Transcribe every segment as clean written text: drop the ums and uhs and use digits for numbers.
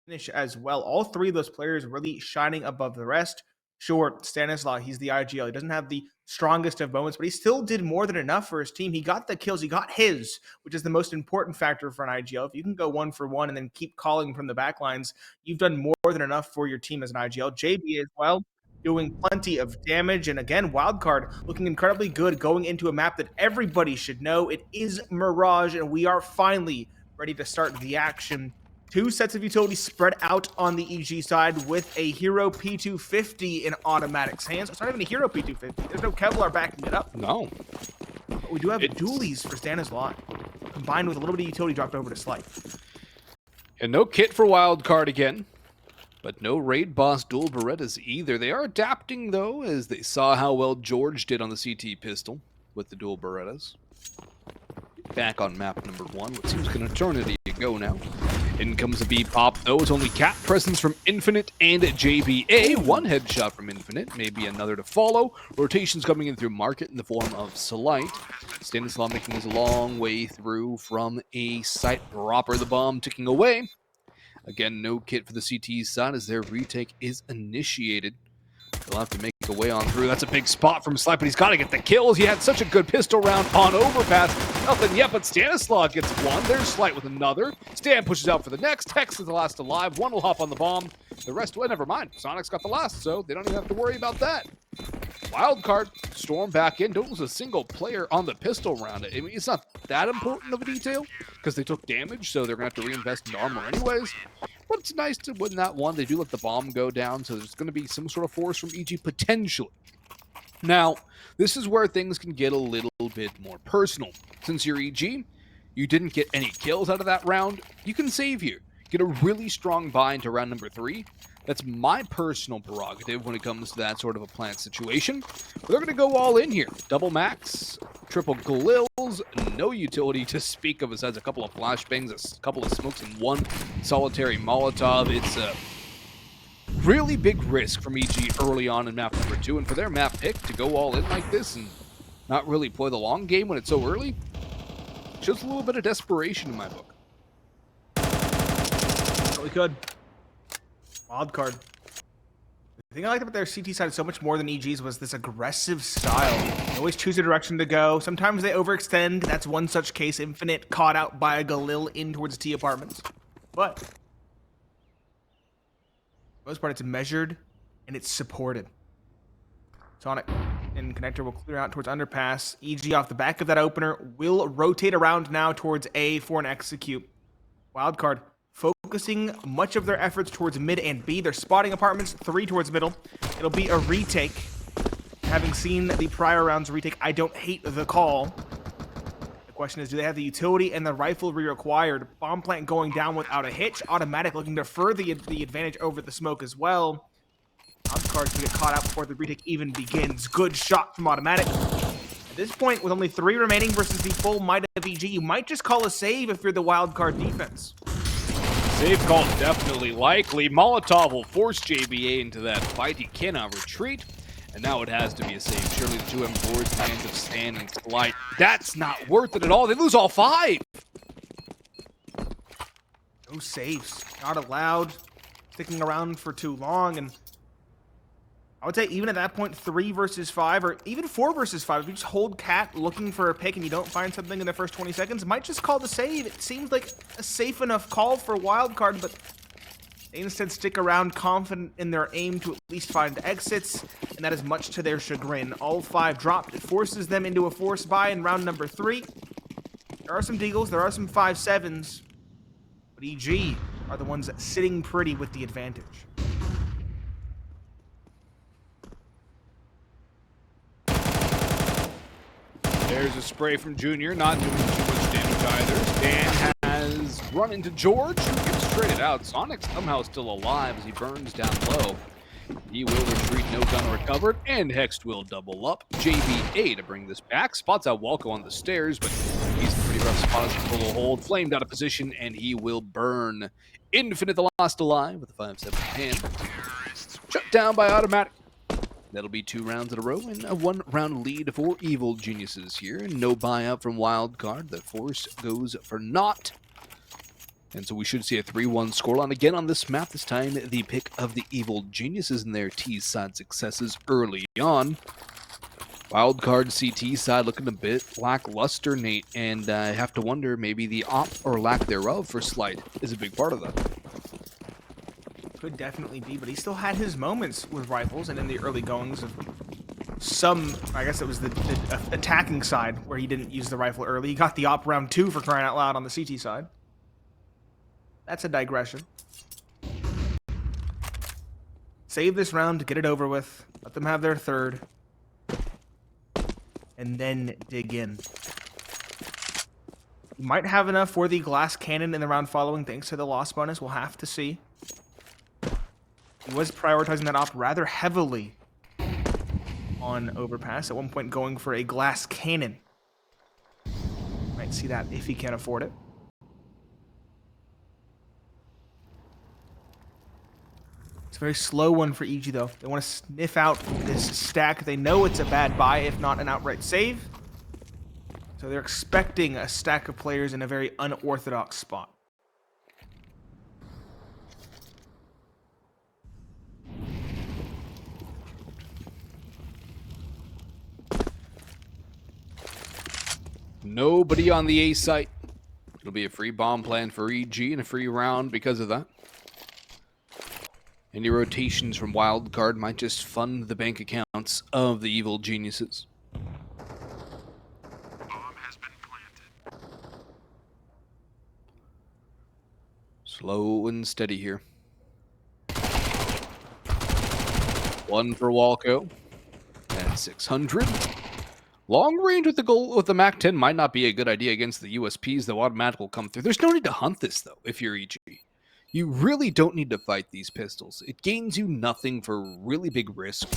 finish as well. All three of those players really shining above the rest. Sure, Stanislav, he's the IGL. He doesn't have the strongest of moments, but he still did more than enough for his team. He got the kills. He got his, which is the most important factor for an IGL. If you can go 1-for-1 and then keep calling from the back lines, you've done more than enough for your team as an IGL. JB as well, doing plenty of damage. And again, Wildcard looking incredibly good going into a map that everybody should know. It is Mirage, and we are finally ready to start the action. Two sets of utilities spread out on the EG side with a Hero P250 in autimatic's hands. It's not even a Hero P250. There's no Kevlar backing it up. No. But we do have dualies for Stanislav, combined with a little bit of utility dropped over to Slight. And no kit for Wildcard again. But no Raid Boss dual Berettas either. They are adapting, though, as they saw how well jeorge did on the CT pistol with the dual Berettas. Back on map number 1, what seems like an eternity ago now. In comes a B pop, though. It's only cat presence from Infinite and JBA. One headshot from Infinite, maybe another to follow. Rotations coming in through Market in the form of Slight. Stanislav making his long way through from a site proper. The bomb ticking away. Again, no kit for the CT side as their retake is initiated. They'll have to make a way on through. That's a big spot from Slight, but he's got to get the kills. He had such a good pistol round on overpass. Nothing yet, but Stanislav gets one. There's Slight with another. Stan pushes out for the next. Hex is the last alive. One will hop on the bomb. The rest, well, never mind. Sonic's got the last, so they don't even have to worry about that. Wildcard, storm back in. Don't lose a single player on the pistol round. I mean, it's not that important of a detail because they took damage, so they're going to have to reinvest in armor anyways. But it's nice to win that one. They do let the bomb go down, so there's going to be some sort of force from EG potentially. Now, this is where things can get a little bit more personal. Since you're EG, you didn't get any kills out of that round, you can save here. Get a really strong buy into round number 3. That's my personal prerogative when it comes to that sort of a plant situation. But they're going to go all in here. Double max, triple glills, no utility to speak of besides a couple of flashbangs, a couple of smokes, and one solitary Molotov. It's a really big risk from EG early on in map number 2. And for their map pick to go all in like this and not really play the long game when it's so early, shows a little bit of desperation in my book. Really good. Wildcard. The thing I liked about their CT side so much more than EG's was this aggressive style. They always choose a direction to go. Sometimes they overextend. That's one such case. Infinite caught out by a Galil in towards T apartments. But for the most part, it's measured and it's supported. Sonic and Connector will clear out towards underpass. EG off the back of that opener will rotate around now towards A for an execute. Wildcard focusing much of their efforts towards mid and B. They're spotting apartments, 3 towards middle. It'll be a retake. Having seen the prior rounds retake, I don't hate the call. The question is, do they have the utility and the riflery required? Bomb plant going down without a hitch. Autimatic looking to further the advantage over the smoke as well. Wildcard to get caught out before the retake even begins. Good shot from Autimatic. At this point, with only 3 remaining versus the full might of EG, you might just call a save if you're the Wildcard defense. Save call definitely likely. Molotov will force JBA into that fight. He cannot retreat. And now it has to be a save. Surely the 2 M4s in the hands of Stan and Slight. That's not worth it at all. They lose all 5. No saves. Not allowed. Sticking around for too long. And I would say even at that point, 3 versus 5, or even 4 versus 5, if you just hold cat looking for a pick and you don't find something in the first 20 seconds, might just call the save. It seems like a safe enough call for Wildcard, but they instead stick around confident in their aim to at least find exits, and that is much to their chagrin. All 5 dropped. It forces them into a forced buy in round number 3. There are some deagles, there are some 5-7s, but EG are the ones sitting pretty with the advantage. There's a spray from Junior, not doing too much damage either. Stan has run into jeorge, who gets traded out. Sonic somehow still alive as he burns down low. He will retreat, no gun recovered, and Hext will double up. JBA to bring this back. Spots out Walco on the stairs, but he's in a pretty rough spot as he pull a hold. Flamed out of position, and he will burn. Infinite the last alive with a 5-7 hand. Shut down by autimatic. That'll be 2 rounds in a row and a 1-round lead for Evil Geniuses here. No buyout from Wildcard. The force goes for naught. And so we should see a 3-1 scoreline again on this map. This time, the pick of the Evil Geniuses and their T side successes early on. Wildcard CT side looking a bit lackluster, Nate, and I have to wonder maybe the op or lack thereof for Slight is a big part of that. Could definitely be, but he still had his moments with rifles and in the early goings of some, I guess it was the attacking side where he didn't use the rifle early. He got the op round 2 for crying out loud on the CT side. That's a digression. Save this round to get it over with. Let them have their third. And then dig in. He might have enough for the glass cannon in the round following thanks to the loss bonus. We'll have to see. He was prioritizing that op rather heavily on overpass. At one point going for a glass cannon. Might see that if he can afford it. It's a very slow one for EG though. They want to sniff out this stack. They know it's a bad buy, if not an outright save. So they're expecting a stack of players in a very unorthodox spot. Nobody on the A site. It'll be a free bomb plan for EG and a free round because of that. Any rotations from Wildcard might just fund the bank accounts of the Evil Geniuses. Bomb has been planted. Slow and steady here. One for Walco. And 600. Long range with the goal with the MAC-10 might not be a good idea against the USPs, though automatic will come through. There's no need to hunt this, though, if you're EG. You really don't need to fight these pistols. It gains you nothing for really big risk.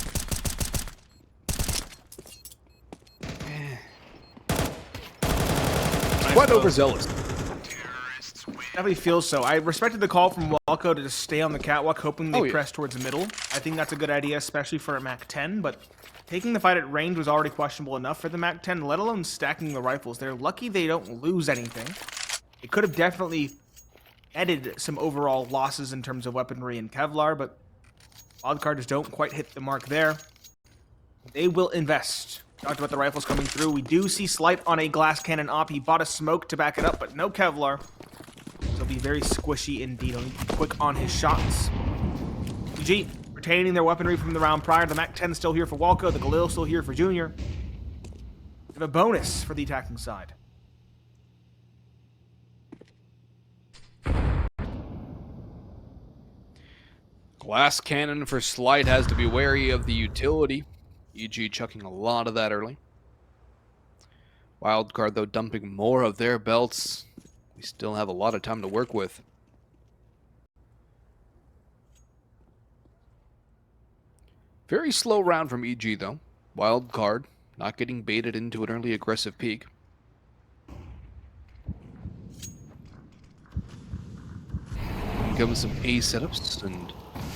Quite overzealous. Definitely feels so. I respected the call from Walco to just stay on the catwalk, hoping they press towards the middle. I think that's a good idea, especially for a MAC-10, but taking the fight at range was already questionable enough for the MAC-10, let alone stacking the rifles. They're lucky they don't lose anything. It could have definitely added some overall losses in terms of weaponry and Kevlar, but Wildcard just don't quite hit the mark there. They will invest. Talked about the rifles coming through. We do see Slight on a glass cannon op. He bought a smoke to back it up, but no Kevlar. He'll be very squishy indeed. He'll need to be quick on his shots. EG retaining their weaponry from the round prior. The MAC-10 still here for Walco. The Galil still here for Junior. We have a bonus for the attacking side. Glass cannon for Slight has to be wary of the utility. EG chucking a lot of that early. Wildcard, though, dumping more of their belts. We still have a lot of time to work with. Very slow round from EG, though. Wildcard not getting baited into an early aggressive peak. Here comes some A setups and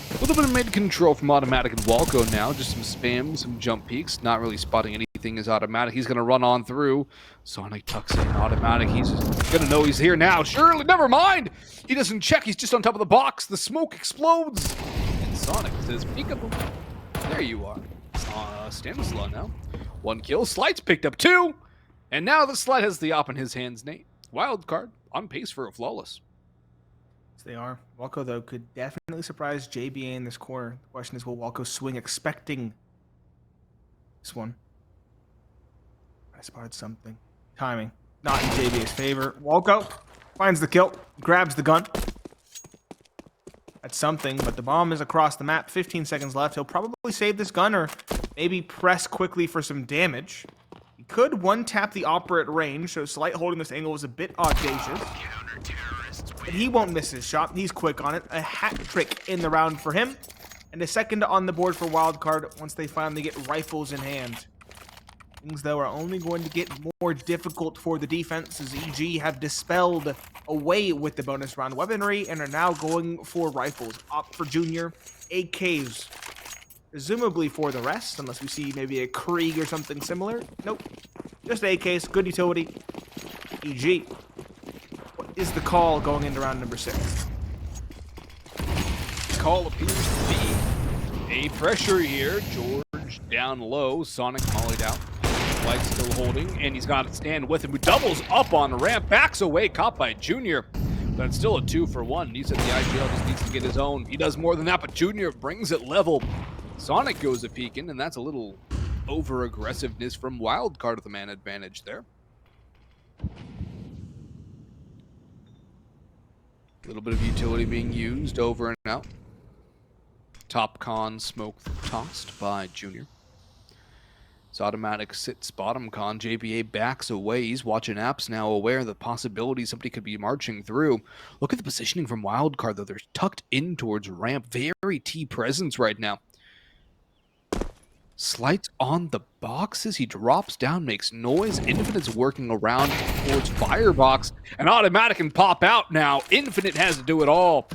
a little bit of mid-control from Automatic and Walco now. Just some spam, some jump peaks. Not really spotting anything as Automatic. He's going to run on through. Sonic tucks in Automatic. He's going to know he's here now. Surely, never mind. He doesn't check. He's just on top of the box. The smoke explodes. And Sonic says, peekaboo. There you are. Stanislaw now. 1 kill. Slight's picked up 2. And now the Slight has the op in his hands, Nate. Wildcard on pace for a flawless. They are. Walco, though, could definitely surprise JBA in this corner. The question is, will Walco swing expecting this one? I spotted something. Timing. Not in JBA's favor. Walco finds the kill. Grabs the gun. That's something, but the bomb is across the map. 15 seconds left. He'll probably save this gun or maybe press quickly for some damage. He could one-tap the opera at range, so Slight holding this angle was a bit audacious. But he won't miss his shot. He's quick on it. A hat trick in the round for him. And a second on the board for Wildcard once they finally get rifles in hand. Things, though, are only going to get more difficult for the defense as EG have dispelled away with the bonus round weaponry and are now going for rifles. Opt for Junior. AKs. Presumably for the rest, unless we see maybe a Krieg or something similar. Nope. Just AKs. Good utility. EG. is the call going into round number 6? Call appears to be a pressure here. George down low. Sonic mollied out. White still holding, and he's got to stand with him, who doubles up on the ramp, backs away, caught by Junior. But it's still a 2-for-1. He said the IGL just needs to get his own. He does more than that, but Junior brings it level. Sonic goes a peeking, and that's a little over-aggressiveness from Wildcard with the man advantage there. A little bit of utility being used over and out. Top con smoke tossed by Junior. It's autimatic sits bottom con. JBA backs away. He's watching apps now, aware of the possibility somebody could be marching through. Look at the positioning from Wildcard, though. They're tucked in towards ramp. Very T presence right now. Slights on the boxes. He drops down, makes noise. Infinite's working around towards Firebox. And autimatic can pop out now. Infinite has to do it all.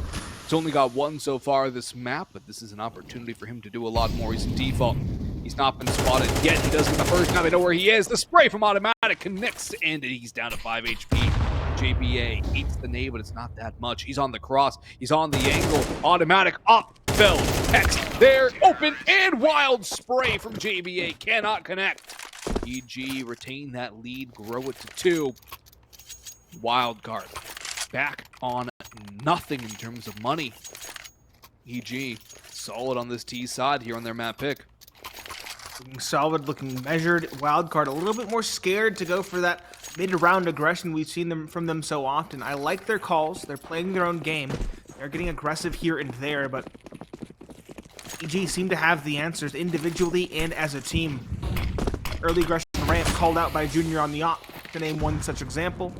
He's only got one so far this map, but this is an opportunity for him to do a lot more. He's in default. He's not been spotted yet. He does get the first. Now they know where he is. The spray from autimatic connects, and he's down to 5 HP. JBA eats the nade, but it's not that much. He's on the cross. He's on the angle. Autimatic up, fell, Hex there, open, and wild spray from JBA. Cannot connect. EG retain that lead, grow it to 2. Wildcard back on nothing in terms of money. EG solid on this T side here on their map pick. Looking solid, looking measured. Wildcard a little bit more scared to go for that mid-round aggression we've seen from them so often. I like their calls. They're playing their own game. They're getting aggressive here and there, but EG seem to have the answers individually and as a team. Early aggression ramp called out by Junior on the op, to name one such example.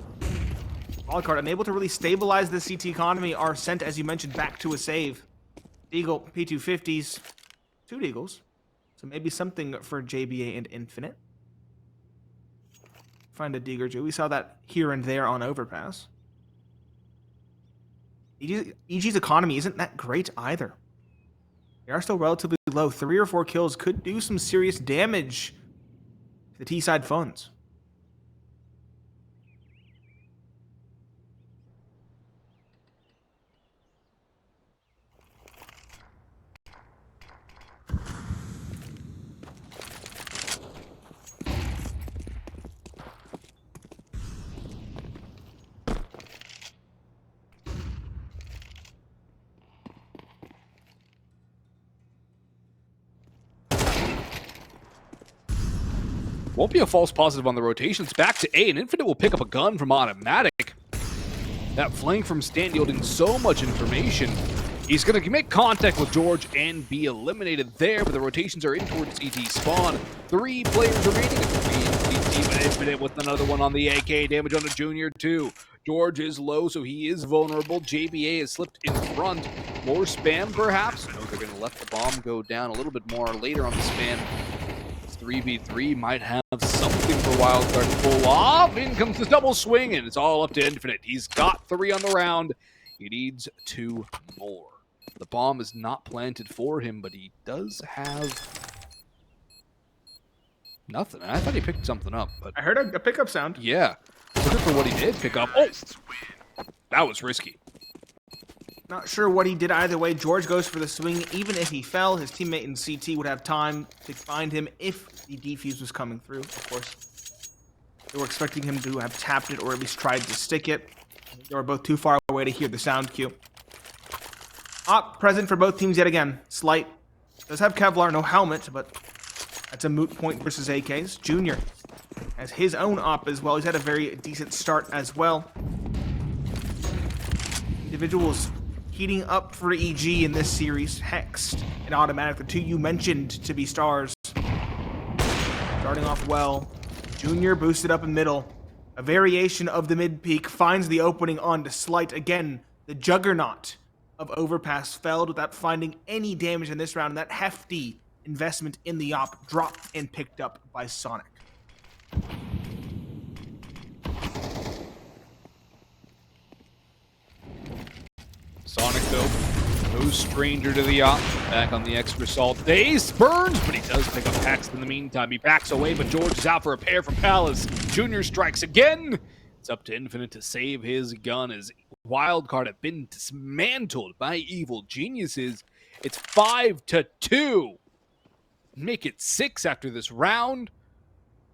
Wildcard, unable to really stabilize the CT economy, are sent, as you mentioned, back to a save. Deagle, P250s, 2 Deagles. So maybe something for JBA and Infinite. Find a Dig or 2. We saw that here and there on Overpass. EG's economy isn't that great either. They are still relatively low. 3 or 4 kills could do some serious damage to the T-side funds. Won't be a false positive on the rotations. Back to A, and Infinite will pick up a gun from autimatic. That flank from Stan yielding so much information. He's going to make contact with George and be eliminated there, but the rotations are in towards CT spawn. 3 players remaining. But Infinite with another one on the AK. Damage on the Junior too. George is low, so he is vulnerable. JBA has slipped in front. More spam, perhaps? No, they're going to let the bomb go down a little bit more later on the spam. 3v3 might have something for Wildcard to pull off. In comes the double swing, and it's all up to Infinite. He's got 3 on the round. He needs 2 more. The bomb is not planted for him, but he does have nothing. I thought he picked something up, but I heard a pickup sound. yeah. Looking for what he did pick up. Oh, that was risky. Not sure what he did either way. George goes for the swing. Even if he fell, his teammate in CT would have time to find him if the defuse was coming through, of course. They were expecting him to have tapped it or at least tried to stick it. They were both too far away to hear the sound cue. Op present for both teams yet again. Slight. Does have Kevlar, no helmet, but that's a moot point versus AKs. Junior has his own op as well. He's had a very decent start as well. Individuals heating up for EG in this series. Hexed and autimatic, the 2 you mentioned to be stars. Starting off well. Junior boosted up in middle. A variation of the mid peak finds the opening onto Slight. Again, the juggernaut of Overpass felled without finding any damage in this round. And that hefty investment in the op dropped and picked up by Sonic. Sonic, though, no stranger to the op. Back on the extra salt. Daze burns, but he does pick up Hex in the meantime. He backs away, but George is out for a pair from Palace. Junior strikes again. It's up to Infinite to save his gun as Wildcard have been dismantled by evil geniuses. It's 5-2. Make it 6 after this round.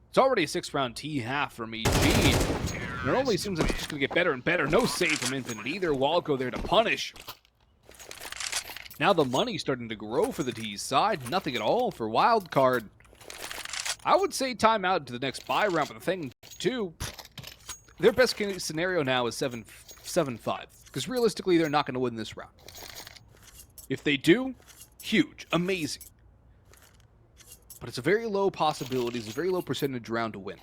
It's already a 6-round T-half from EG. And it only seems like it's just going to get better and better. No save from Infinite either. Walco there to punish. Now the money's starting to grow for the T's side. Nothing at all for Wildcard. I would say timeout to the next buy round, but the thing, too, their best case scenario now is 7-5. Because realistically, they're not going to win this round. If they do, huge, amazing. But it's a very low possibility, it's a very low percentage round to win.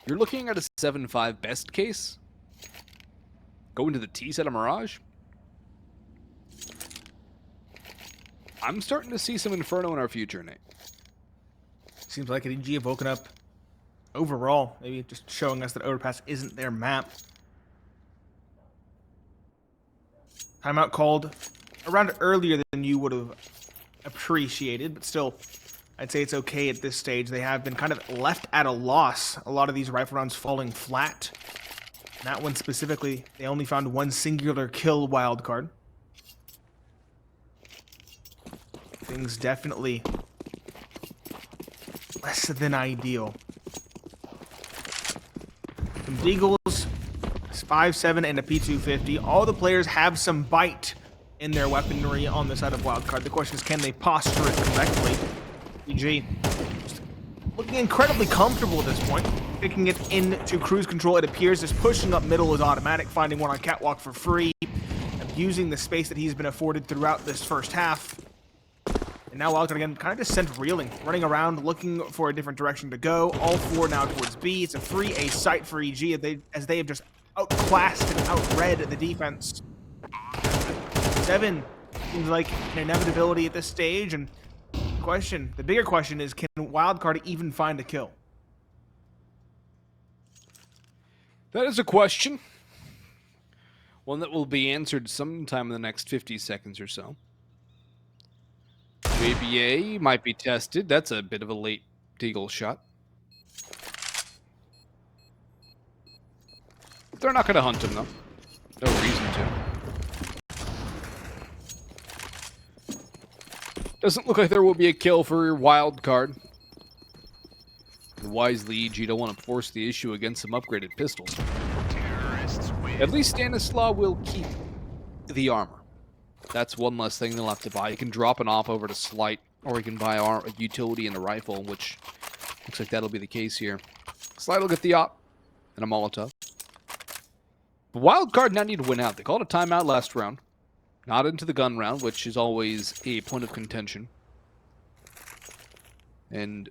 You're looking at a 7-5 best case. Going to the T set of Mirage. I'm starting to see some Inferno in our future, Nate. Seems like EG have woken up overall. Maybe just showing us that Overpass isn't their map. Timeout called around earlier than you would have appreciated, but still, I'd say it's okay at this stage. They have been kind of left at a loss. A lot of these rifle rounds falling flat. And that one specifically, they only found one singular kill Wildcard. Things definitely less than ideal. Some Deagles, 5.7 and a P250. All the players have some bite in their weaponry on the side of Wildcard. The question is, can they posture it correctly? EG looking incredibly comfortable at this point. Picking it into cruise control, it appears. Just pushing up middle is autimatic. Finding one on catwalk for free. Abusing the space that he's been afforded throughout this first half. And now Wildcard again kind of just sent reeling, running around, looking for a different direction to go. All four now towards B. It's a free A site for EG as they have just outclassed and outread the defense. 7 seems like an inevitability at this stage. And the bigger question is, can Wildcard even find a kill? That is a question. One that will be answered sometime in the next 50 seconds or so. JBA might be tested. That's a bit of a late Deagle shot. They're not going to hunt him, though. No reason to. Doesn't look like there will be a kill for your Wildcard. Wisely, EG don't want to force the issue against some upgraded pistols. At least Stanislaw will keep the armor. That's one less thing they'll have to buy. You can drop an op over to Slight, or you can buy a utility and a rifle, which looks like that'll be the case here. Slight will get the op and a Molotov. But Wildcard now need to win out. They called a timeout last round. Not into the gun round, which is always a point of contention. And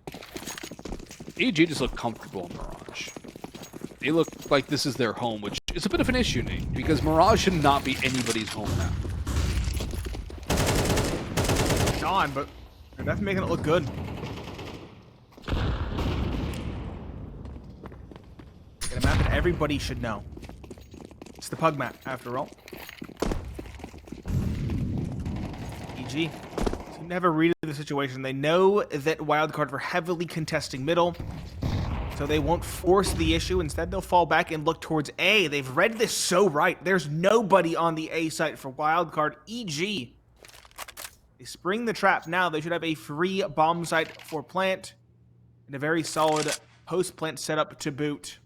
EG just look comfortable in Mirage. They look like this is their home, which is a bit of an issue, Nate, because Mirage should not be anybody's home now. It's on, but they're definitely making it look good. Get a map that everybody should know. It's the Pug map, after all. EG seem to have a read of the situation. They know that Wildcard are heavily contesting middle, so they won't force the issue. Instead, they'll fall back and look towards A. They've read this so right. There's nobody on the A site for Wildcard. EG, they spring the trap now. They should have a free bomb site for plant and a very solid post-plant setup to boot.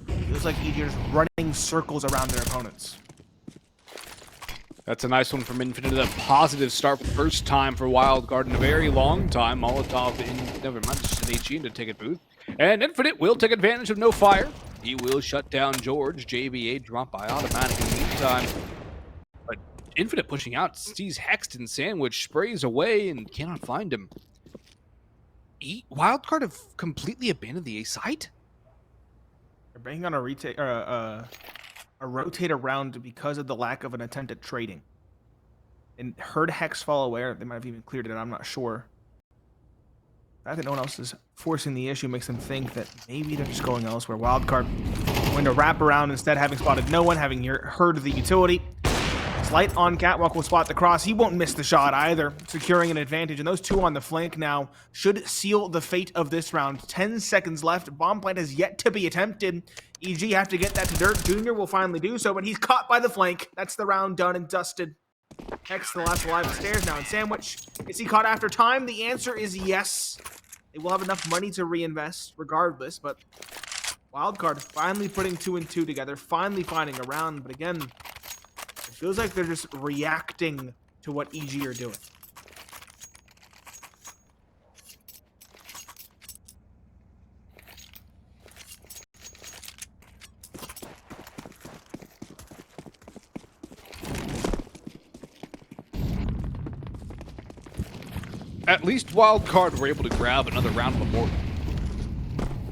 Feels like EG is running circles around their opponents. That's a nice one from Infinite. A positive start for the first time for Wildcard in a very long time. Molotov in, never mind, just an HE to take it booth. And Infinite will take advantage of no fire. He will shut down George. JVA dropped by autimatic in the meantime. But Infinite pushing out, sees Hexton Sandwich, sprays away and cannot find him. Wildcard have completely abandoned the A site? They're banking on a rotate around because of the lack of an attempt at trading. And heard Hex fall away. They might have even cleared it. I'm not sure. The fact that no one else is forcing the issue makes them think that maybe they're just going elsewhere. Wildcard going to wrap around instead, having spotted no one, having heard the utility. Slight on Catwalk will spot the cross. He won't miss the shot either, securing an advantage. And those two on the flank now should seal the fate of this round. 10 seconds left. Bomb plant has yet to be attempted. EG have to get that to Dirt. Junior will finally do so, but he's caught by the flank. That's the round done and dusted. Hex the last alive upstairs now in Sandwich. Is he caught after time? The answer is yes. They will have enough money to reinvest regardless, but Wildcard finally putting 2 and 2 together, finally finding a round, but again, it feels like they're just reacting to what EG are doing. At least Wildcard were able to grab another round of Immortal.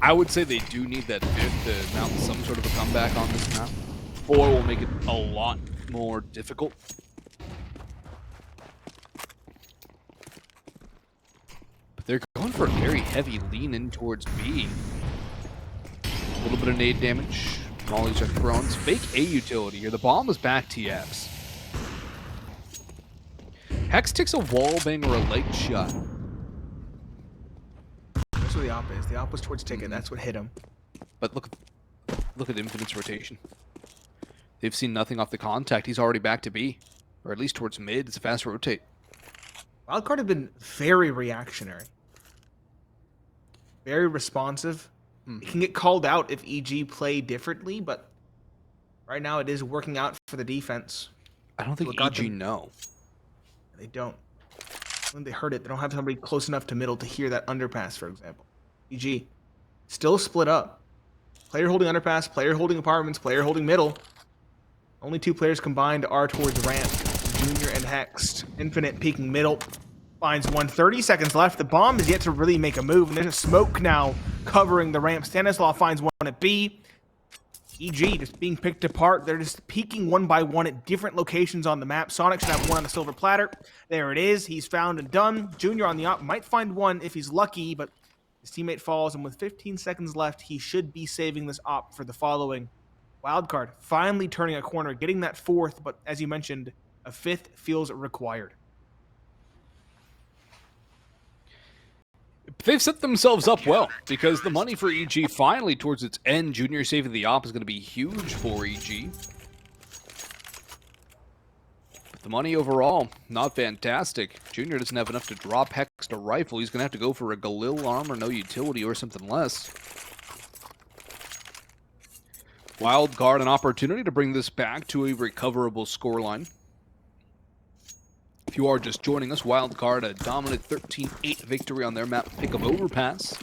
I would say they do need that fifth to mount some sort of a comeback on this map. 4 will make it a lot more difficult. But they're going for a very heavy lean in towards B. A little bit of nade damage. Mollies are thrown. It's fake A utility here. The bomb is back TFs. Hex takes a wall bang or a leg shot. That's where the op is. The op was towards Ticket. That's what hit him. But look at Infinite's rotation. They've seen nothing off the contact. He's already back to B. Or at least towards mid. It's a fast rotate. Wildcard have been very reactionary. Very responsive. It can get called out if EG play differently, but right now it is working out for the defense. I don't think EG know. They don't. When they heard it, they don't have somebody close enough to middle to hear that underpass, for example. EG still split up. Player holding underpass, player holding apartments, player holding middle. Only 2 players combined are towards ramp. Junior and Hexed. Infinite peeking middle. Finds one. 30 seconds left. The bomb is yet to really make a move, and there's a smoke now covering the ramp. Stanislav finds one at B. EG just being picked apart. They're just peeking one by one at different locations on the map. Sonic should have one on the silver platter. There it is. He's found and done. Junior on the op might find one if he's lucky, but his teammate falls, and with 15 seconds left, he should be saving this op for the following. Wildcard finally turning a corner, getting that 4th, but as you mentioned, a 5th feels required. They've set themselves up well, because the money for EG finally towards its end. Junior saving the op is going to be huge for EG. But the money overall, not fantastic. Junior doesn't have enough to drop Hex to rifle. He's going to have to go for a Galil armor, no utility, or something less. Wildcard, an opportunity to bring this back to a recoverable scoreline. If you are just joining us, Wildcard, a dominant 13-8 victory on their map pick of Overpass.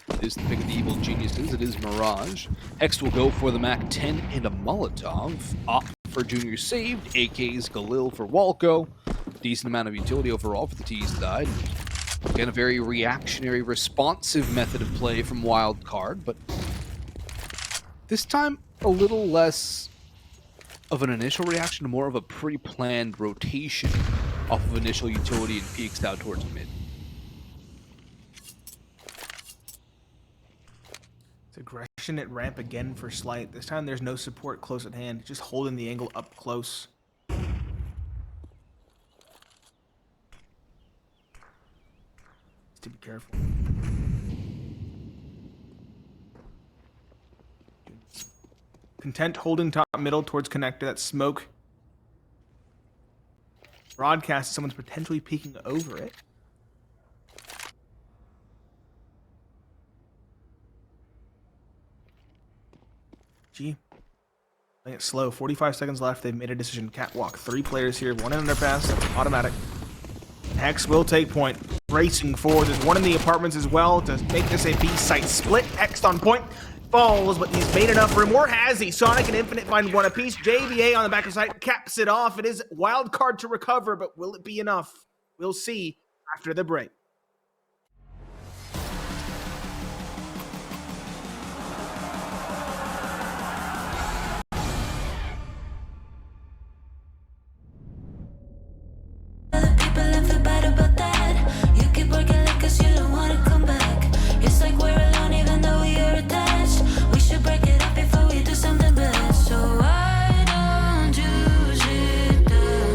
It is the pick of the evil geniuses. It is Mirage. Hex will go for the Mac 10 and a Molotov. Op for Junior saved. AK's Galil for Walco. Decent amount of utility overall for the T side. Again, a very reactionary, responsive method of play from Wildcard, but this time a little less of an initial reaction, more of a pre-planned rotation off of initial utility and peaks out towards mid. It's aggression at ramp again for Slight. This time there's no support close at hand, just holding the angle up close. Just to be careful. Content holding top middle towards connector. That smoke broadcast, someone's potentially peeking over it. Playing it slow. 45 seconds left. They've made a decision. Catwalk. 3 players here. 1 in underpass. Automatic. Hex will take point. Racing forward. There's 1 in the apartments as well to make this a B site split. Hex on point. Falls, but he's made enough room. Or has he? Sonic and Infinite find 1 apiece. JVA on the back of site caps it off. It is Wildcard to recover, but will it be enough? We'll see after the break. Break it up before we do something bad. So why don't you sit down?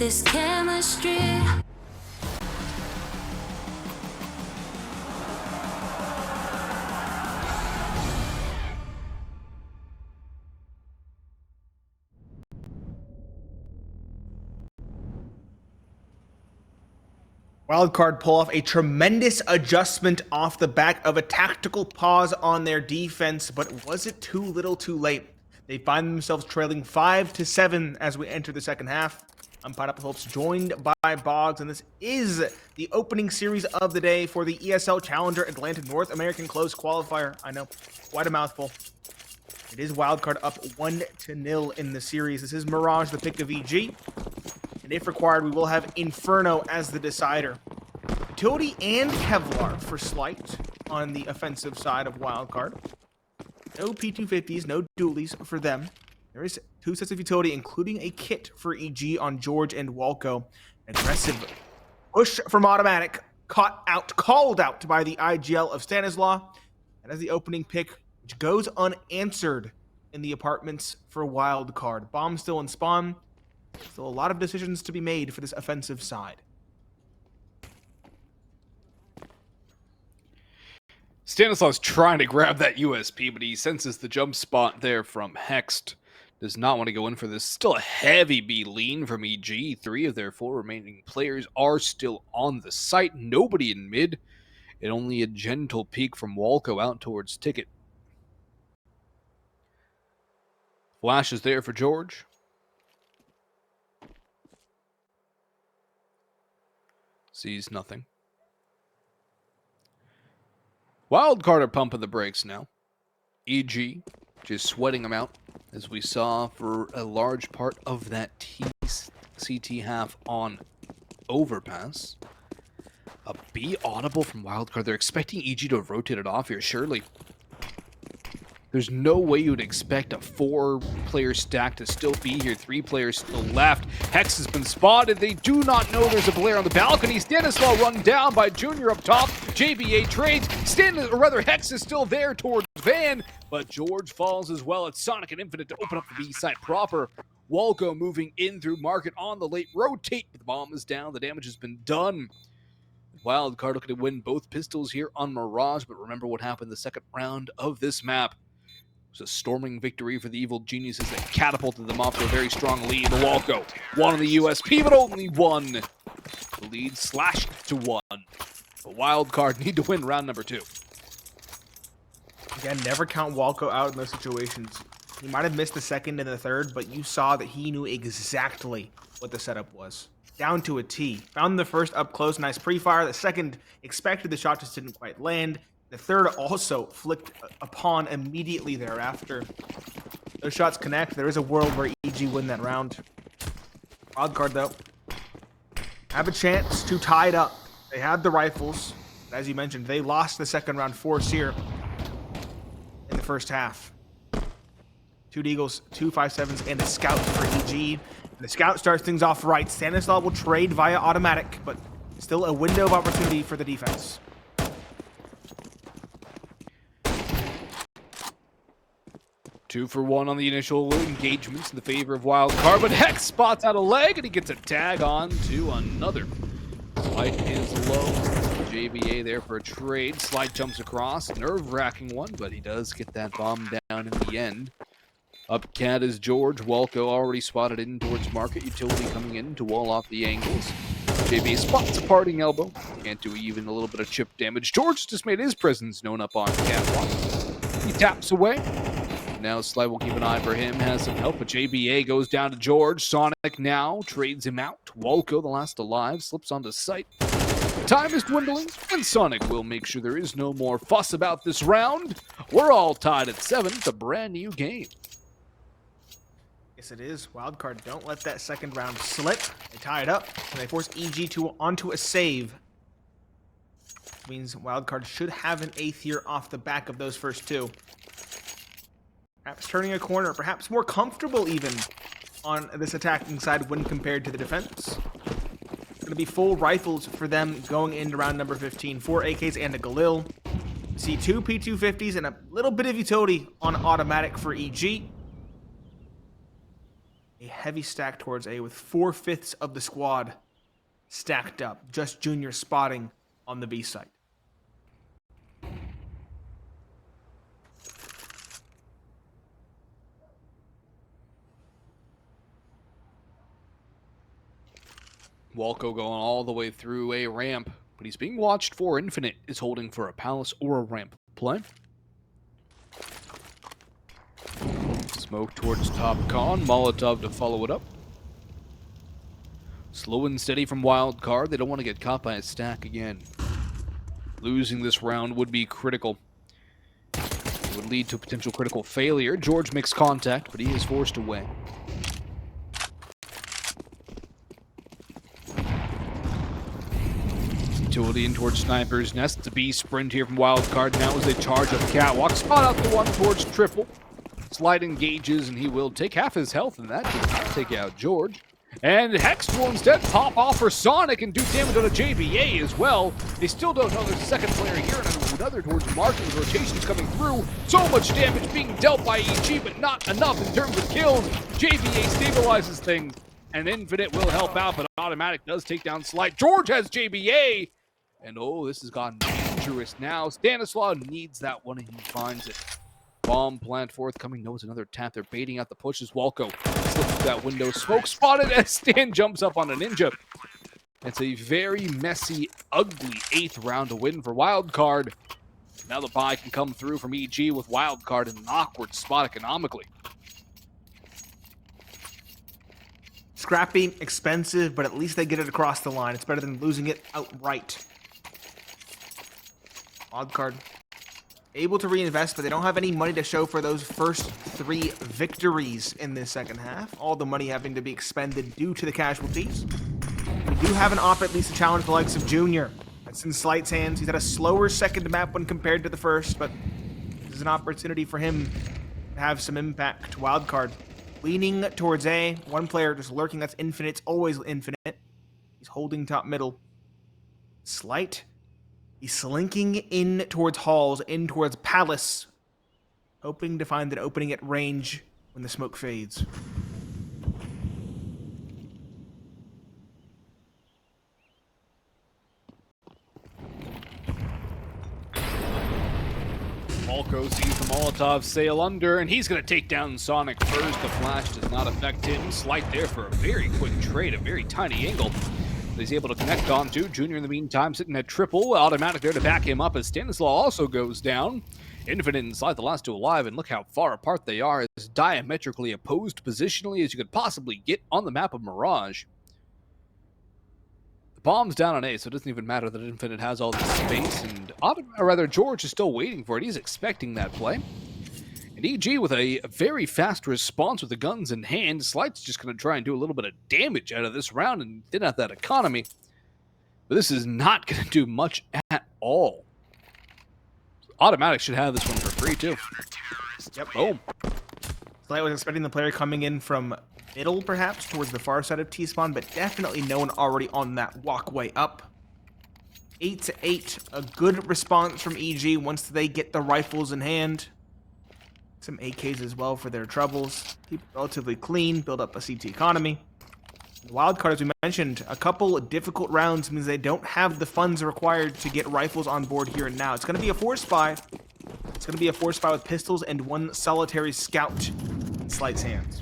this chemistry. Wildcard pull off a tremendous adjustment off the back of a tactical pause on their defense, but was it too little too late? They find themselves trailing 5-7 as we enter the second half. I'm Pineapple Hopes, joined by Boggs, and this is the opening series of the day for the ESL Challenger Atlanta North American Close Qualifier. I know, quite a mouthful. It is Wildcard up 1-0 in the series. This is Mirage, the pick of EG. And if required, we will have Inferno as the decider. Utility and Kevlar for Slight on the offensive side of Wildcard. No P250s, no dualies for them. There is 2 sets of utility, including a kit for EG on George and Walco. Aggressive push from autimatic, called out by the IGL of Stanislaw. And as the opening pick, which goes unanswered in the apartments for Wildcard. Bomb still in spawn. Still a lot of decisions to be made for this offensive side. Stanislaw's trying to grab that USP, but he senses the jump spot there from Hext. Does not want to go in for this. Still a heavy B lean from EG. 3 of their 4 remaining players are still on the site. Nobody in mid. And only a gentle peek from Walco out towards Ticket. Flash is there for George. Sees nothing. Wildcard are pumping the brakes now. EG just sweating them out, as we saw for a large part of that CT half on Overpass. A B audible from Wildcard. They're expecting EG to have rotated off here, surely. There's no way you would expect a 4-player stack to still be here. 3 players still left. Hex has been spotted. They do not know there's a player on the balcony. Stanislaw run down by Junior up top. JBA trades. Hex is still there towards Van, but George falls as well. It's Sonic and Infinite to open up the B side proper. Walco moving in through Market on the late rotate. The bomb is down. The damage has been done. Wildcard looking to win both pistols here on Mirage, but remember what happened the second round of this map. It was a storming victory for the evil geniuses that catapulted them off to a very strong lead. The Walco, 1 on the USP, but only 1. The lead slashed to 1. But Wildcard need to win round number 2. Again, never count Walco out in those situations. He might have missed the second and the third, but you saw that he knew exactly what the setup was. Down to a T. Found the first up close, nice pre-fire. The second expected, the shot just didn't quite land. The third also flicked upon immediately thereafter. Those shots connect. There is a world where EG win that round. Wildcard, though, have a chance to tie it up. They have the rifles. As you mentioned, they lost the second round force here in the first half. 2 Deagles, 2 5.7s, and a Scout for EG. And the Scout starts things off right. Stanislaw will trade via autimatic, but still a window of opportunity for the defense. Two for 1 on the initial engagements in the favor of Wildcard, but Hex spots out a leg, and he gets a tag on to another. Slight is low. JBA there for a trade. Slide jumps across. Nerve-wracking one, but he does get that bomb down in the end. Up cat is George. Walco already spotted in towards Market. Utility coming in to wall off the angles. JBA spots a parting elbow. Can't do even a little bit of chip damage. George just made his presence known up on catwalk. He taps away. Now Slide will keep an eye for him, has some help, but JBA goes down to George. Sonic now trades him out. Walco, the last alive, slips onto site. Time is dwindling, and Sonic will make sure there is no more fuss about this round. We're all tied at 7. It's a brand new game. Yes, it is. Wildcard don't let that second round slip. They tie it up, and they force EG onto a save. Which means Wildcard should have an 8th here off the back of those first 2. Perhaps turning a corner, perhaps more comfortable even on this attacking side when compared to the defense. It's going to be full rifles for them going into round number 15. 4 AKs and a Galil. See 2 P250s and a little bit of utility on autimatic for EG. a heavy stack towards A with 4/5 of the squad stacked up. Just Junior spotting on the B site. Walco going all the way through a ramp, but he's being watched for. Infinite is holding for a palace or a ramp play. Smoke towards top con, Molotov to follow it up. Slow and steady from Wildcard. They don't want to get caught by a stack again. Losing this round would be critical. It would lead to a potential critical failure. Jeorge makes contact, but he is forced away. Utility in towards Sniper's Nest. It's a B sprint here from Wildcard now as they charge up Catwalk. Spot out the one towards Triple. Slide engages, and he will take half his health, and that does not take out Jeorge. And Hex will instead pop off for Sonic and do damage on a JBA as well. They still don't know there's a second player here, and another towards Martin's rotations coming through. So much damage being dealt by EG, but not enough in terms of kills. JBA stabilizes things, and Infinite will help out, but Automatic does take down Slight. Jeorge has JBA, and oh, this has gotten dangerous now. Stanislaw needs that one, and he finds it. Bomb plant forthcoming. Knows another tap. They're baiting out the pushes. Walco slips through that window. Smoke spotted as Stan jumps up on a Ninja. It's a very messy, ugly 8th round to win for Wildcard. Now the buy can come through from EG with Wildcard in an awkward spot economically. Scrappy, expensive, but at least they get it across the line. It's better than losing it outright. Wildcard able to reinvest, but they don't have any money to show for those first 3 victories in this second half. All the money having to be expended due to the casualties. We do have an op at least to challenge the likes of Junior. That's in Slight's hands. He's had a slower second map when compared to the first, but this is an opportunity for him to have some impact. Wildcard leaning towards A. One player just lurking. That's Infinite. It's always Infinite. He's holding top middle. Slight. He's slinking in towards halls, in towards palace, hoping to find an opening at range when the smoke fades. Malco sees the Molotov sail under, and he's going to take down Sonic first. The flash does not affect him. Slight there for a very quick trade, a very tiny angle. He's able to connect onto. Junior in the meantime sitting at triple. Automatic there to back him up as Stanislaw also goes down. Infinite and Slight, the last 2 alive, and look how far apart they are, as diametrically opposed positionally as you could possibly get on the map of Mirage. The bomb's down on A, so it doesn't even matter that Infinite has all this space, and Jeorge is still waiting for it. He's expecting that play. And EG with a very fast response with the guns in hand. Slight's just going to try and do a little bit of damage out of this round and thin out that economy. But this is not going to do much at all. Automatic should have this one for free, too. Yep. Boom. Slight was expecting the player coming in from middle, perhaps, towards the far side of T-spawn, but definitely no one already on that walkway up. 8-8, a good response from EG once they get the rifles in hand. Some AKs as well for their troubles. Keep it relatively clean, build up a CT economy. Wildcard, as we mentioned, a couple of difficult rounds means they don't have the funds required to get rifles on board here and now. It's going to be a force buy. It's going to be a force buy with pistols and 1 solitary scout in Slight's hands.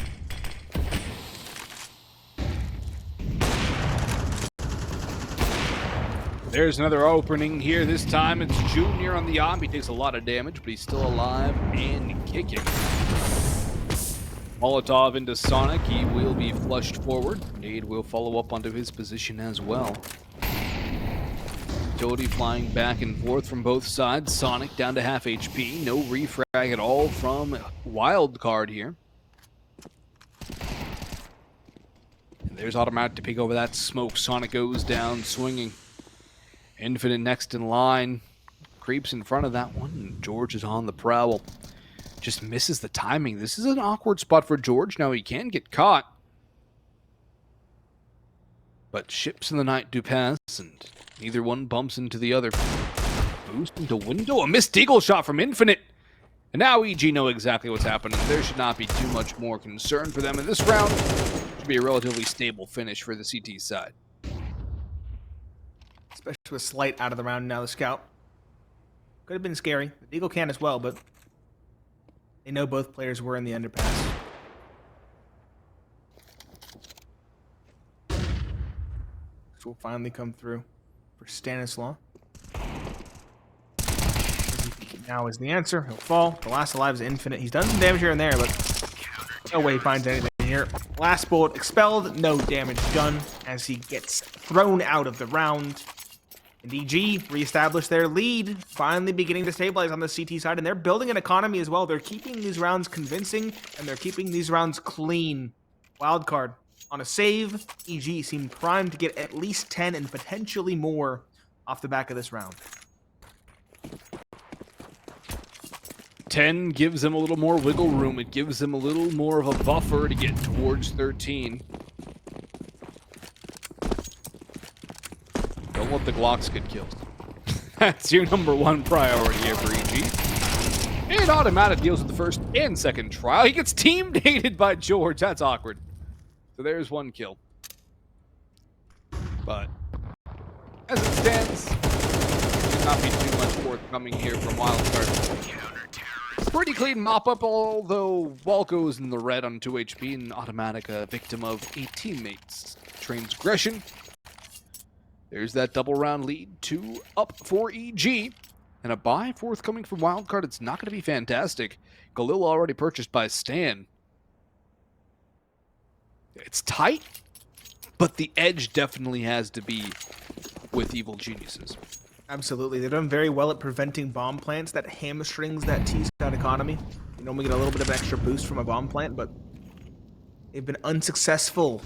There's another opening here. This time it's Junior on the op. He takes a lot of damage, but he's still alive and kicking. Molotov into Sonic. He will be flushed forward. Nade will follow up onto his position as well. Utility flying back and forth from both sides. Sonic down to half HP. No refrag at all from Wildcard here. And there's Automatic to pick over that smoke. Sonic goes down swinging. Infinite next in line. Creeps in front of that one. And Jeorge is on the prowl. Just misses the timing. This is an awkward spot for Jeorge. Now he can get caught. But ships in the night do pass, and neither one bumps into the other. Boost into window. A missed eagle shot from Infinite. And now EG know exactly what's happening. There should not be too much more concern for them in this round. Should be a relatively stable finish for the CT side. Especially with Slight out of the round now, the scout. Could have been scary. The Deagle can as well, but they know both players were in the underpass. This will finally come through for Stanislaw. Now is the answer. He'll fall. The last alive is infinite. He's done some damage here and there, but no way he finds anything here. Last bullet expelled. No damage done as he gets thrown out of the round. And EG reestablished their lead, finally beginning to stabilize on the CT side, and they're building an economy as well. They're keeping these rounds convincing, and they're keeping these rounds clean. Wildcard on a save. EG seemed primed to get at least 10 and potentially more off the back of this round. 10 gives them a little more wiggle room. It gives them a little more of a buffer to get towards 13. Don't let the Glocks get killed. That's your number one priority here for EG. And autimatic deals with the first and second trial. He gets team dated by jeorge. That's awkward. So there's one kill. But as it stands, should not be too much forthcoming here from Wildcard. Pretty clean mop-up, although Walco's in the red on 2 HP and autimatic a victim of a teammate's transgression. There's that double round lead, 2 up for EG. And a buy forthcoming from Wildcard. It's not going to be fantastic. Galil already purchased by Stan. It's tight, but the edge definitely has to be with Evil Geniuses. Absolutely. They're doing very well at preventing bomb plants. That hamstrings that T-side economy. You normally get a little bit of an extra boost from a bomb plant, but they've been unsuccessful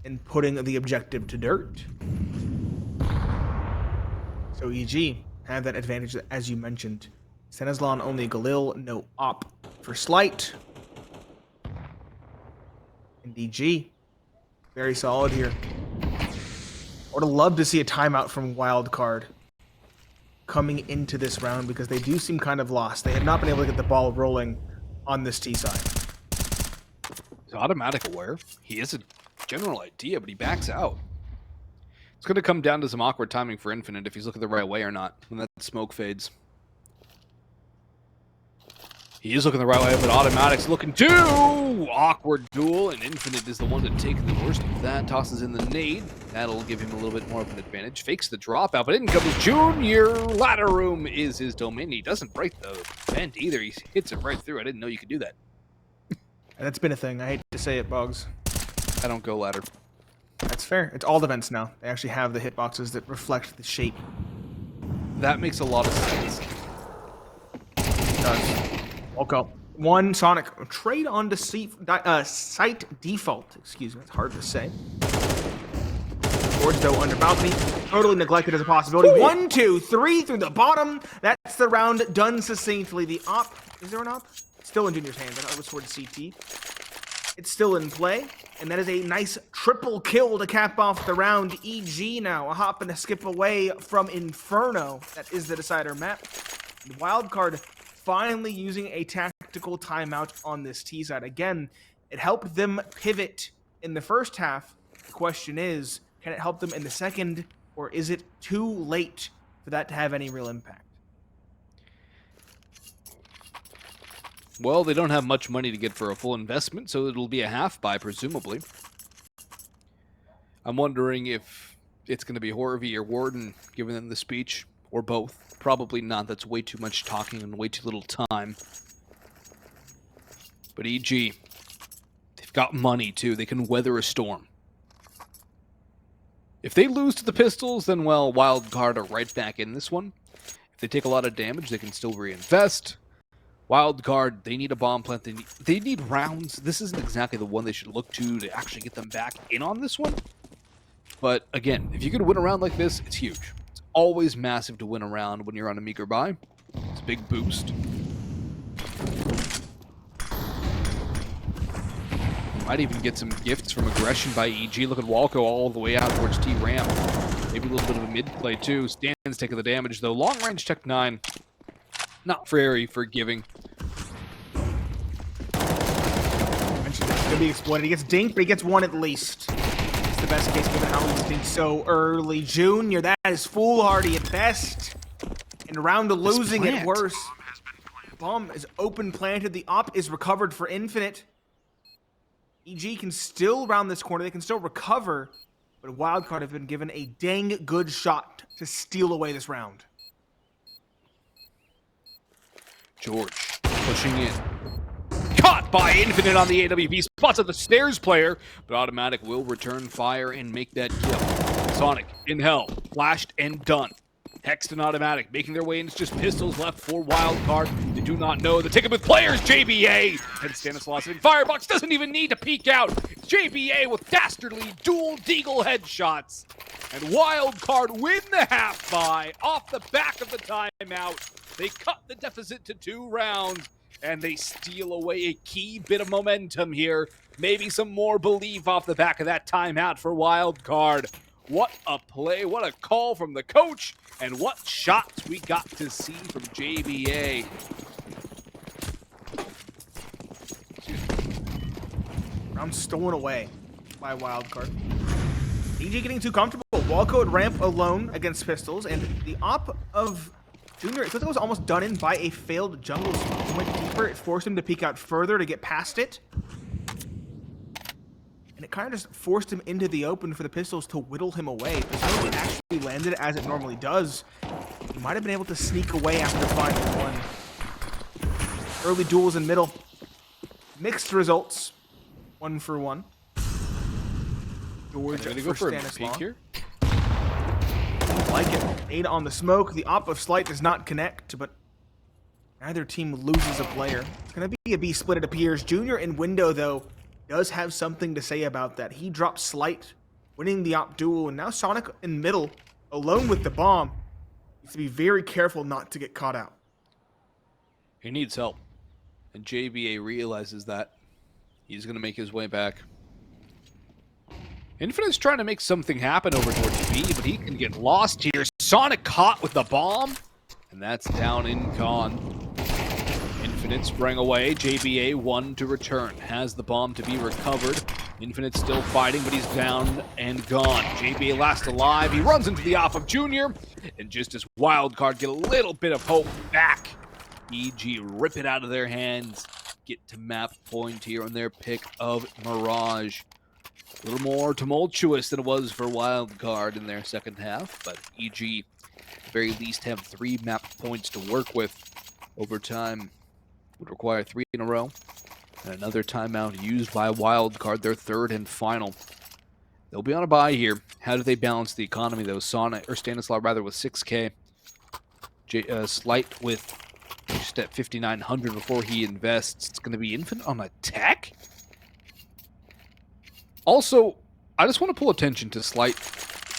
in putting the objective to dirt. So EG have that advantage, as you mentioned. Stanislaw on only Galil, no op for Slight. And EG, very solid here. I would have loved to see a timeout from Wildcard coming into this round because they do seem kind of lost. They have not been able to get the ball rolling on this T side. He's autimatic aware. He has a general idea, but he backs out. It's going to come down to some awkward timing for Infinite if he's looking the right way or not when that smoke fades. He is looking the right way, but autimatic's looking too! Awkward duel, and Infinite is the one to take the worst of that. Tosses in the nade. That'll give him a little bit more of an advantage. Fakes the dropout, but in comes Junior. Ladder room is his domain. He doesn't break the vent either. He hits it right through. I didn't know you could do that. That's been a thing. I hate to say it, Boggs. I don't go ladder. That's fair. It's all the vents now. They actually have the hitboxes that reflect the shape. That makes a lot of sense. It does. Okay. One Sonic trade on site default. Excuse me, it's hard to say. jeorge though under balcony, totally neglected as a possibility. Ooh. 1, 2, 3 through the bottom. That's the round done succinctly. The op, is there an op? Still in Junior's hands. I thought it was towards CT. It's still in play, and that is a nice triple kill to cap off the round. EG now a hop and a skip away from Inferno. That is the decider map. The Wildcard finally using a tactical timeout on this T side. Again, it helped them pivot in the first half. The question is, can it help them in the second, or is it too late for that to have any real impact? Well, they don't have much money to get for a full investment, so it'll be a half buy, presumably. I'm wondering if it's going to be Horvey or Warden giving them the speech, or both. Probably not. That's way too much talking and way too little time. But EG, they've got money, too. They can weather a storm. If they lose to the Pistols, then, well, Wildcard are right back in this one. If they take a lot of damage, they can still reinvest. Wildcard, they need a bomb plant. They need rounds. This isn't exactly the one they should look to actually get them back in on this one. But, again, if you can win a round like this, it's huge. It's always massive to win a round when you're on a meager buy. It's a big boost. Might even get some gifts from aggression by EG. Look at Walco all the way out towards T-Ramp. Maybe a little bit of a mid-play, too. Stan's taking the damage, though. Long-range Tech 9, not very forgiving be exploited. He gets dinked, but he gets one at least. It's the best case given how he was dinked so early. Junior, that is foolhardy at best. And round to losing at worst. Bomb is open planted. The op is recovered for Infinite. EG can still round this corner. They can still recover. But Wildcard have been given a dang good shot to steal away this round. jeorge pushing in. Caught by Infinite on the AWP. Spots at the stairs player, but autimatic will return fire and make that kill. Sonic in hell, flashed and done. Hext and autimatic making their way in. It's just pistols left for Wildcard. They do not know the ticket with players. JBA and Stanislaus in Firebox doesn't even need to peek out. It's JBA with dastardly dual deagle headshots. And Wildcard win the half buy off the back of the timeout. They cut the deficit to 2 rounds. And they steal away a key bit of momentum here. Maybe some more belief off the back of that timeout for Wildcard. What a play, what a call from the coach, and what shots we got to see from JBA. Round stolen away by Wildcard. EG getting too comfortable. Walco at ramp alone against pistols, and the op of Junior, it was almost done in by a failed jungle smoke. He went deeper, it forced him to peek out further to get past it. And it kind of just forced him into the open for the pistols to whittle him away. If the smoke actually landed as it normally does, he might have been able to sneak away after finding one. Early duels in middle. Mixed results. 1 for 1. jeorge Gonna for go for a Stanislaus. peek here. Like it. 8 on the smoke. The op of Slight does not connect, but neither team loses a player. It's going to be a B split, it appears. Junior in window, though, does have something to say about that. He dropped Slight, winning the op duel, and now Sonic in middle, alone with the bomb. Needs to be very careful not to get caught out. He needs help. And JBA realizes that. He's going to make his way back. Infinite's trying to make something happen over towards B, but he can get lost here. Sonic caught with the bomb, and that's down in con. Infinite sprang away. JBA 1 to return. Has the bomb to be recovered. Infinite still fighting, but he's down and gone. JBA last alive. He runs into the off of Junior, and just as Wildcard get a little bit of hope back, EG rip it out of their hands. Get to map point here on their pick of Mirage. A little more tumultuous than it was for Wildcard in their second half, but EG, at the very least, have 3 map points to work with. Overtime would require 3 in a row. And another timeout used by Wildcard, their 3rd and final. They'll be on a bye here. How do they balance the economy, though? Stanislaus, rather, with 6K. Slight with just at 5,900 before he invests. It's going to be Infinite on a tech? Also, I just want to pull attention to Slight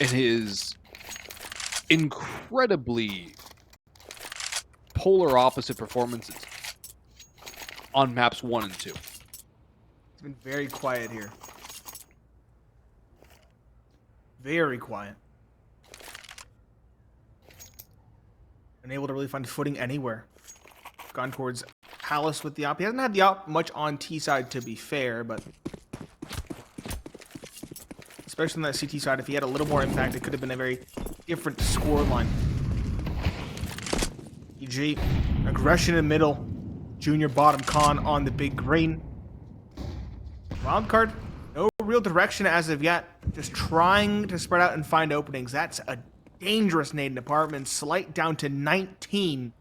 and his incredibly polar opposite performances on maps 1 and 2. It's been very quiet here. Very quiet. Unable to really find footing anywhere. Gone towards Palace with the op. He hasn't had the op much on T side, to be fair, but especially on that CT side, if he had a little more impact, it could have been a very different scoreline. EG, aggression in middle. Junior bottom, con on the big green. Wildcard, no real direction as of yet. Just trying to spread out and find openings. That's a dangerous nade in apartment. Slight down to 19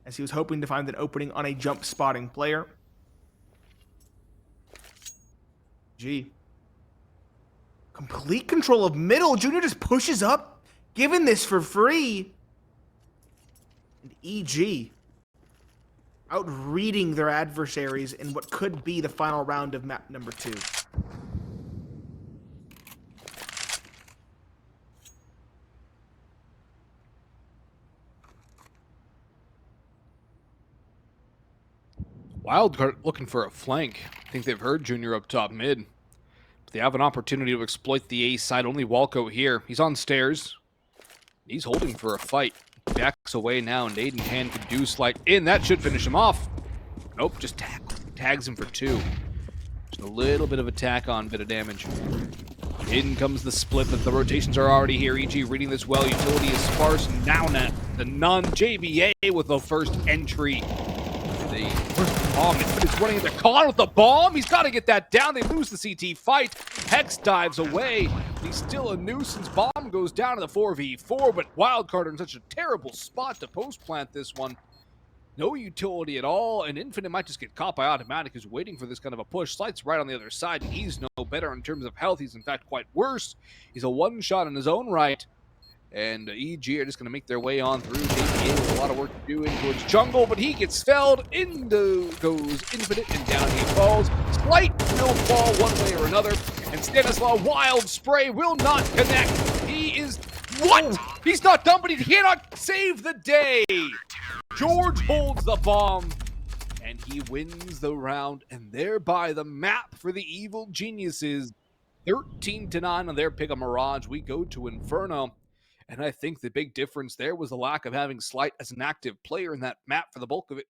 as he was hoping to find an opening on a jump spotting player. G. Complete control of middle. Junior just pushes up, given this for free. And EG out-reading their adversaries in what could be the final round of map number 2. Wildcard looking for a flank. I think they've heard Junior up top mid. They have an opportunity to exploit the A side. Only Walco here. He's on stairs. He's holding for a fight. Backs away now. Nade in hand can do Slight in. That should finish him off. Nope, just tags him for 2. Just A little bit of attack on, bit of damage. In comes the split, but the rotations are already here. EG reading this well. Utility is sparse. Now the non-JBA with the first entry. The first bomb. Infinite's running into Khan with the bomb. He's got to get that down. They lose the CT fight. Hex dives away. He's still a nuisance. Bomb goes down to the 4v4, but Wildcard in such a terrible spot to post-plant this one. No utility at all, and Infinite might just get caught by autimatic, who's waiting for this kind of a push. Slight's right on the other side, and he's no better in terms of health. He's in fact quite worse. He's a one-shot in his own right, and EG are just going to make their way on through. JPA with a lot of work to do in towards jungle, but he gets felled. Into goes Infinite, and down he falls. Slight will fall one way or another, and Stanislaw Wild Spray will not connect. He is... What? He's not done, but he cannot save the day. jeorge holds the bomb, and he wins the round, and thereby the map for the Evil Geniuses. 13-9 on their pick of Mirage. We go to Inferno, and I think the big difference there was the lack of having Slight as an active player in that map for the bulk of it.